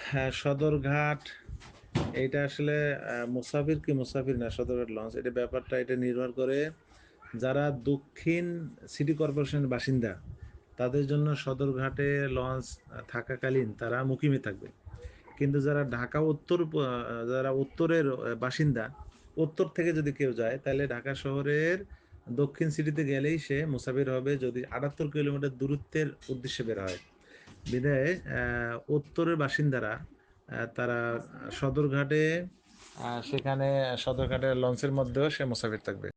হ্যাঁ, সদরঘাট এইটা আসলে মুসাফির কি মুসাফির না, সদরঘাট লঞ্চ এটা ব্যাপারটা এটা নির্ভর করে যারা দক্ষিণ সিটি কর্পোরেশনের বাসিন্দা তাদের জন্য সদরঘাটে লঞ্চ থাকাকালীন তারা মুকিমে থাকবে। কিন্তু যারা ঢাকা উত্তর যারা উত্তরের বাসিন্দা, উত্তর থেকে যদি কেউ যায় তাহলে ঢাকা শহরের দক্ষিণ সিটিতে গেলেই সে মুসাফির হবে, যদি 78 কিলোমিটার দূরত্বের উদ্দেশ্যে বের হয়। বিধায় উত্তরের বাসিন্দারা তারা সদরঘাটে সেখানে সদরঘাটের লঞ্চের মধ্যেও সে মুসাফির থাকবে।